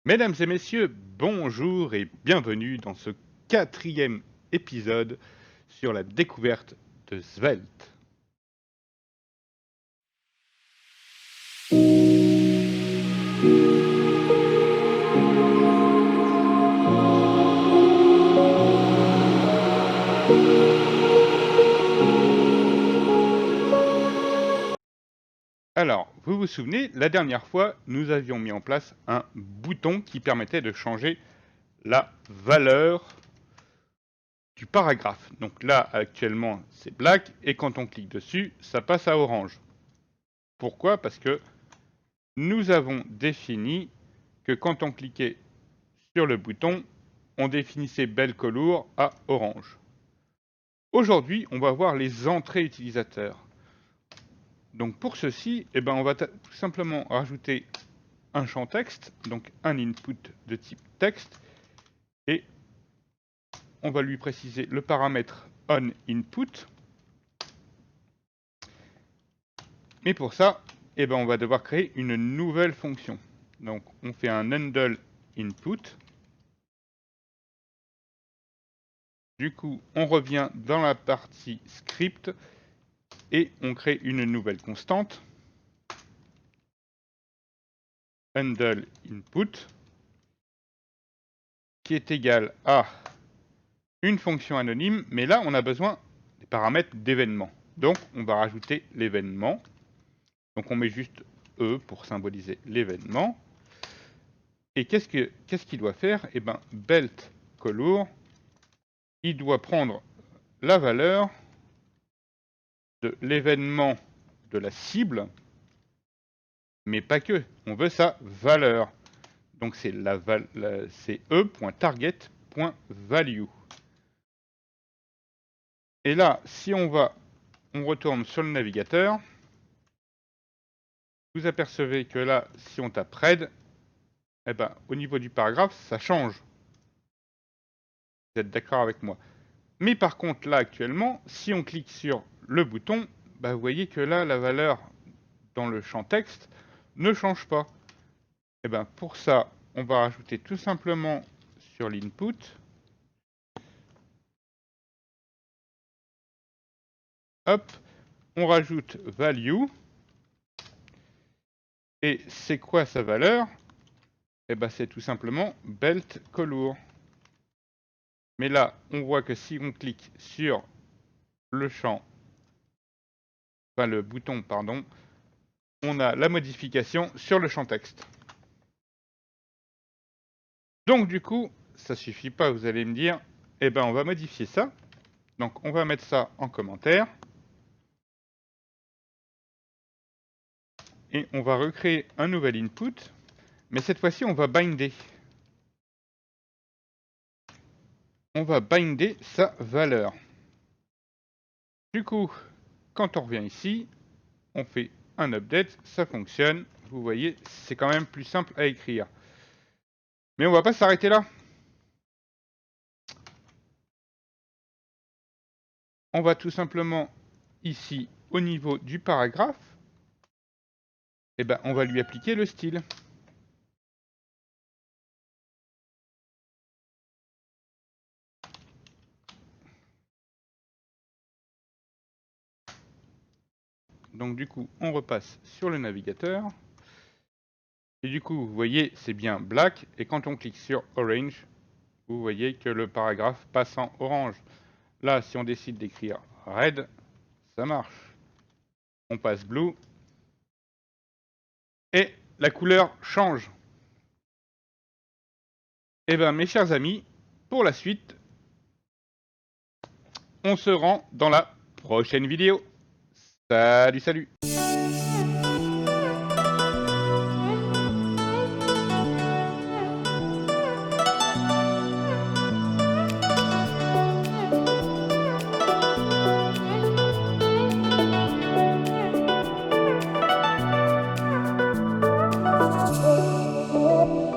Mesdames et messieurs, bonjour et bienvenue dans ce quatrième épisode sur la découverte de Svelte. Alors, vous vous souvenez, la dernière fois, nous avions mis en place un bouton qui permettait de changer la valeur du paragraphe. Donc là, actuellement, c'est black, et quand on clique dessus, ça passe à orange. Pourquoi? Parce que nous avons défini que quand on cliquait sur le bouton, on définissait belle color à orange. Aujourd'hui, on va voir les entrées utilisateurs. Donc pour ceci, on va tout simplement rajouter un champ texte, donc un input de type texte, et on va lui préciser le paramètre onInput. Mais pour ça, on va devoir créer une nouvelle fonction. Donc on fait un handle input. Du coup, on revient dans la partie script et on crée une nouvelle constante, handle input, qui est égale à une fonction anonyme, mais là on a besoin des paramètres d'événement. Donc on va rajouter l'événement. Donc on met juste E pour symboliser l'événement. Et qu'est-ce qu'il doit faire? Belt color, il doit prendre la valeur de l'événement de la cible, mais pas que, on veut sa valeur. Donc c'est e.target.value. Et là, si on retourne sur le navigateur, vous apercevez que là, si on tape red, au niveau du paragraphe, ça change. Vous êtes d'accord avec moi? Mais par contre, là, actuellement, si on clique sur le bouton, vous voyez que là, la valeur dans le champ texte ne change pas. Pour ça, on va rajouter tout simplement sur l'input hop, on rajoute value. Et c'est quoi sa valeur? C'est tout simplement belt color. Mais là, on voit que si on clique sur le champ, le bouton, pardon, on a la modification sur le champ texte. Donc du coup, ça suffit pas, vous allez me dire, on va modifier ça. Donc on va mettre ça en commentaire. Et on va recréer un nouvel input. Mais cette fois-ci, on va binder. On va binder sa valeur. Du coup, quand on revient ici, on fait un update, ça fonctionne. Vous voyez, c'est quand même plus simple à écrire. Mais on va pas s'arrêter là. On va tout simplement, ici, au niveau du paragraphe, on va lui appliquer le style. Donc du coup, on repasse sur le navigateur. Et du coup, vous voyez, c'est bien black. Et quand on clique sur orange, vous voyez que le paragraphe passe en orange. Là, si on décide d'écrire red, ça marche. On passe blue. Et la couleur change. Mes chers amis, pour la suite, on se rend dans la prochaine vidéo. Salut, salut!